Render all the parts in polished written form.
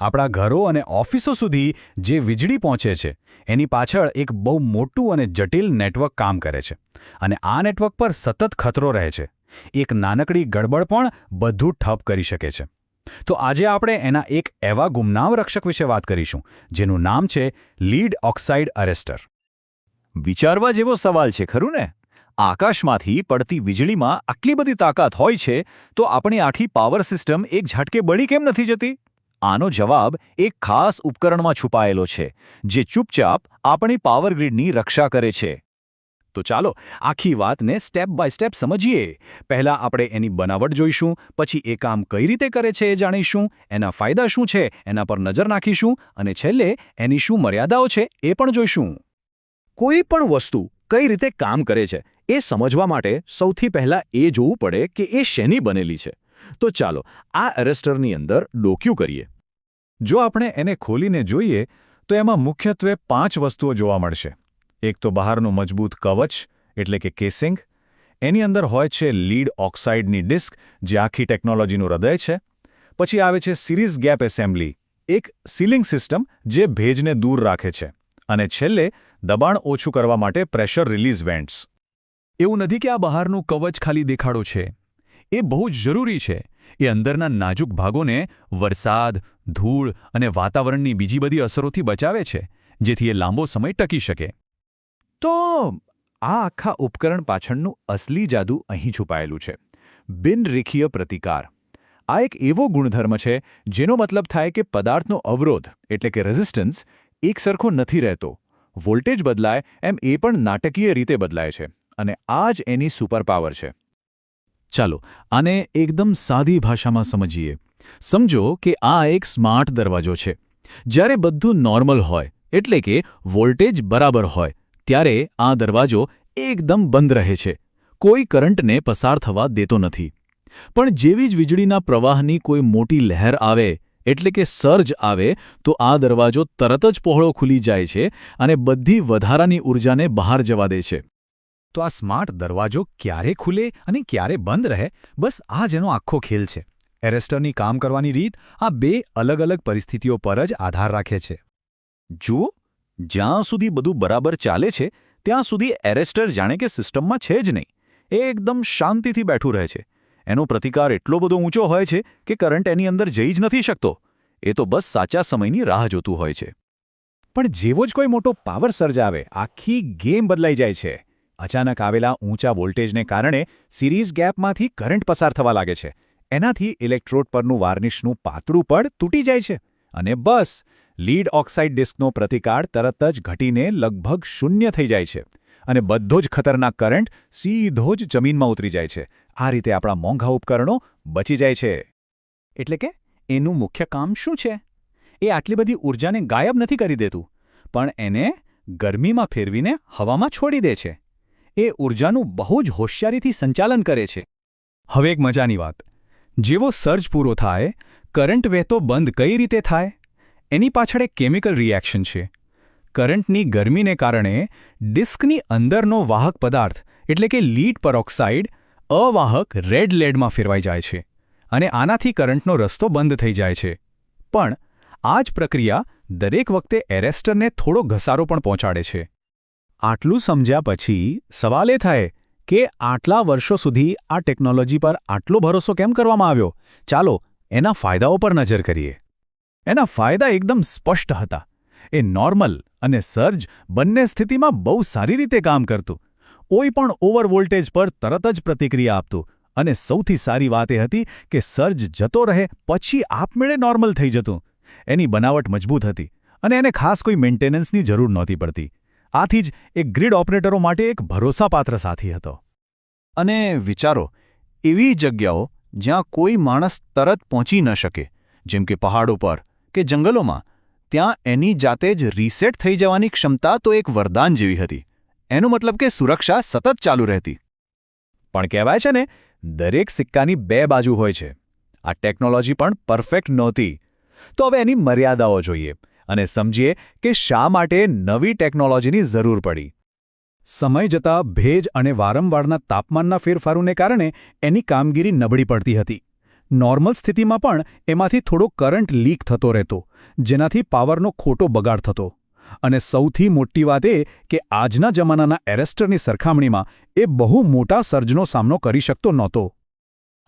આપણા ઘરો અને ઓફિસો સુધી જે વીજળી પહોંચે છે એની પાછળ એક બહુ મોટું અને જટિલ નેટવર્ક કામ કરે છે અને આ નેટવર્ક પર સતત ખતરો રહે છે. એક નાનકડી ગડબડ પણ બધું ઠપ કરી શકે છે. તો આજે આપણે એના એક એવા ગુમનામ રક્ષક વિશે વાત કરીશું જેનું નામ છે લીડ ઓક્સાઇડ અરેસ્ટર. વિચારવા જેવો સવાલ છે ખરું ને? આકાશમાંથી પડતી વીજળીમાં આટલી બધી તાકાત હોય છે તો આપણી આખી પાવર સિસ્ટમ એક ઝાટકે બળી કેમ નથી જતી? આનો જવાબ એક ખાસ ઉપકરણમાં છુપાયેલો છે જે ચૂપચાપ આપણી પાવર ગ્રીડની રક્ષા કરે છે. તો ચાલો આખી વાતને સ્ટેપ બાય સ્ટેપ સમજીએ. પહેલા આપણે એની બનાવટ જોઈશું, પછી એ કામ કઈ રીતે કરે છે એ જાણીશું, એના ફાયદા શું છે એના પર નજર નાખીશું અને છેલ્લે એની શું મર્યાદાઓ છે એ પણ જોઈશું. કોઈ પણ વસ્તુ કઈ રીતે કામ કરે છે એ સમજવા માટે સૌથી પહેલા એ જોવું પડે કે એ શેની બનેલી છે. તો ચાલો આ એરેસ્ટરની અંદર ડોક્યું કરીએ. જો આપણે એને ખોલીને જોઈએ તો એમાં મુખ્યત્વે 5 વસ્તુઓ જોવા મળશે. એક તો બહારનું મજબૂત કવચ એટલે કે કેસિંગ. એની અંદર હોય છે લીડ ઓક્સાઇડની ડિસ્ક જે આખી ટેકનોલોજીનું હૃદય છે. પછી આવે છે સિરીઝ ગેપ એસેમ્બલી, એક સીલિંગ સિસ્ટમ જે ભેજને દૂર રાખે છે. અને છેલ્લે દબાણ ઓછું કરવા માટે પ્રેશર રિલીઝ વેન્ટ્સ. એવું નથી કે આ બહારનું કવચ ખાલી દેખાડો છે. એ બહુ જ જરૂરી છે. એ અંદરના નાજુક ભાગોને વરસાદ, ધૂળ અને વાતાવરણની બીજી બધી અસરોથી બચાવે છે, જેથી એ લાંબો સમય ટકી શકે. તો આ આખા ઉપકરણ પાછળનું અસલી જાદુ અહીં છુપાયેલું છે. બિનરેખીય પ્રતિકાર. આ એક એવો ગુણધર્મ છે જેનો મતલબ થાય કે પદાર્થનો અવરોધ એટલે કે રેઝિસ્ટન્સ એકસરખો નથી રહેતો. વોલ્ટેજ બદલાય એમ એ પણ નાટકીય રીતે બદલાય છે. અને આ જ એની સુપરપાવર છે. ચાલો આને એકદમ સાદી ભાષામાં સમજીએ. સમજો કે આ એક સ્માર્ટ દરવાજો છે. જ્યારે બધું નોર્મલ હોય એટલે કે વોલ્ટેજ બરાબર હોય ત્યારે આ દરવાજો એકદમ બંધ રહે છે. કોઈ કરંટને પસાર થવા દેતો નથી. પણ જેવી જ વીજળીના પ્રવાહની કોઈ મોટી લહેર આવે એટલે કે સર્જ આવે તો આ દરવાજો તરત જ પહોળો ખુલી જાય છે અને બધી વધારાની ઊર્જાને બહાર જવા દે છે. તો આ સ્માર્ટ દરવાજો ક્યારે ખુલે અને ક્યારે બંધ રહે, બસ આ જ એનો આખો ખેલ છે. એરેસ્ટરની કામ કરવાની રીત આ 2 અલગ અલગ પરિસ્થિતિઓ પર જ આધાર રાખે છે. જુઓ, જ્યાં સુધી બધું બરાબર ચાલે છે ત્યાં સુધી એરેસ્ટર જાણે કે સિસ્ટમમાં છે જ નહીં. એ એકદમ શાંતિથી બેઠું રહે છે. એનો પ્રતિકાર એટલો બધો ઊંચો હોય છે કે કરંટ એની અંદર જઈ જ નથી શકતો. એ તો બસ સાચા સમયની રાહ જોતું હોય છે. પણ જેવો જ કોઈ મોટો પાવર સર્જ આવે આખી ગેમ બદલાઈ જાય છે. અચાનક આવેલા ઊંચા વોલ્ટેજને કારણે સિરીઝ ગેપમાંથી કરંટ પસાર થવા લાગે છે. એનાથી ઇલેક્ટ્રોડ પરનું વાર્નિશનું પાતળું પડ તૂટી જાય છે. અને બસ લીડ ઓક્સાઇડ ડિસ્કનો પ્રતિકાર તરત જ ઘટીને લગભગ શૂન્ય થઈ જાય છે. અને બધો જ ખતરનાક કરંટ સીધો જ જમીનમાં ઉતરી જાય છે. આ રીતે આપણા મોંઘા ઉપકરણો બચી જાય છે. એટલે કે એનું મુખ્ય કામ શું છે? એ આટલી બધી ઊર્જાને ગાયબ નથી કરી દેતું, પણ એને ગરમીમાં ફેરવીને હવામાં છોડી દે છે. એ ઊર્જાનું બહુ જ હોશિયારીથી સંચાલન કરે છે. હવે એક મજાની વાત. જેવો સર્જ પૂરો થાય, કરંટ વહેતો બંધ કઈ રીતે થાય? એની પાછળ એક કેમિકલ રિએક્શન છે. કરંટની ગરમીને કારણે ડિસ્કની અંદરનો વાહક પદાર્થ એટલે કે લીડ પેરોક્સાઇડ અવાહક રેડ લેડમાં ફેરવાઈ જાય છે. અને આનાથી કરંટનો રસ્તો બંધ થઈ જાય છે. પણ આ જ પ્રક્રિયા દરેક વખતે એરેસ્ટરને થોડો ઘસારો પણ પહોંચાડે છે. આટલું સમજ્યા પછી સવાલ એ થાય કે આટલા વર્ષો સુધી આ ટેકનોલોજી પર આટલો ભરોસો કેમ કરવામાં આવ્યો? ચાલો એના ફાયદાઓ પર નજર કરીએ. એના ફાયદા એકદમ સ્પષ્ટ હતા. એ નોર્મલ અને સર્જ બંને સ્થિતિમાં બહુ સારી રીતે કામ કરતું. કોઈ પણ ઓવર વોલ્ટેજ પર તરત જ પ્રતિક્રિયા આપતું. અને સૌથી સારી વાત એ હતી કે સર્જ જતો રહે પછી આપમેળે નોર્મલ થઈ જતું. એની બનાવટ મજબૂત હતી અને એને ખાસ કોઈ મેન્ટેનન્સની જરૂર નહોતી પડતી. આથી જ એ ગ્રીડ ઓપરેટરો માટે એક ભરોસાપાત્ર સાથી હતો. અને વિચારો, એવી જગ્યાઓ જ્યાં કોઈ માણસ તરત પહોંચી ન શકે, જેમ કે પહાડો પર કે જંગલોમાં, ત્યાં એની જાતે જ રીસેટ થઈ જવાની ક્ષમતા તો એક વરદાન જેવી હતી. એનો મતલબ કે સુરક્ષા સતત ચાલુ રહેતી. પણ કહેવાય છે ને, દરેક સિક્કાની 2 બાજુ હોય છે. આ ટેકનોલોજી પણ પરફેક્ટ નહોતી. તો હવે એની મર્યાદાઓ જોઈએ અને સમજીએ કે શા માટે નવી ટેકનોલોજીની જરૂર પડી. સમય જતાં ભેજ અને વારંવારના તાપમાનના ફેરફારોને કારણે એની કામગીરી નબળી પડતી હતી. નોર્મલ સ્થિતિમાં પણ એમાંથી થોડો કરંટ લીક થતો રહેતો, જેનાથી પાવરનો ખોટો બગાડ થતો. અને સૌથી મોટી વાત એ કે આજના જમાનાના એરેસ્ટરની સરખામણીમાં એ બહુ મોટા સર્જનો સામનો કરી શકતો નહોતો.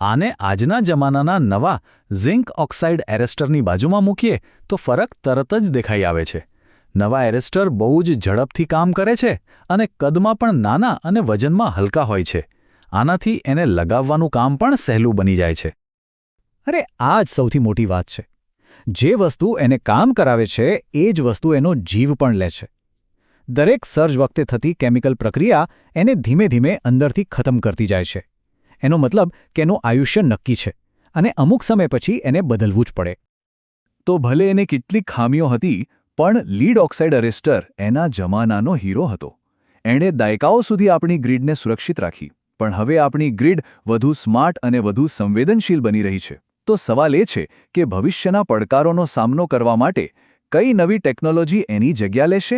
આને આજના જમાનાના નવા ઝિંક ઓક્સાઇડ એરેસ્ટરની બાજુમાં મૂકીએ તો ફરક તરત જ દેખાઈ આવે છે. નવા એરેસ્ટર બહુ જ ઝડપથી કામ કરે છે અને કદમાં પણ નાના અને વજનમાં હલકા હોય છે. આનાથી એને લગાવવાનું કામ પણ સહેલું બની જાય છે. અરે આ જ સૌથી મોટી વાત છે. જે વસ્તુ એને કામ કરાવે છે એ જ વસ્તુ એનો જીવ પણ લે છે. દરેક સર્જ વખતે થતી કેમિકલ પ્રક્રિયા એને ધીમે ધીમે અંદરથી ખતમ કરતી જાય છે. એનો મતલબ કે એનું આયુષ્ય નક્કી છે અને અમુક સમય પછી એને બદલવું જ પડે. તો ભલે એને કેટલીક ખામીઓ હતી, પણ લીડ ઓક્સાઇડ એરેસ્ટર એના જમાનાનો હીરો હતો. એણે દાયકાઓ સુધી આપણી ગ્રીડને સુરક્ષિત રાખી, પણ હવે આપણી ગ્રીડ વધુ સ્માર્ટ અને વધુ સંવેદનશીલ બની રહી છે. તો સવાલ એ છે કે ભવિષ્યના પડકારોનો સામનો કરવા માટે કઈ નવી ટેકનોલોજી એની જગ્યા લેશે?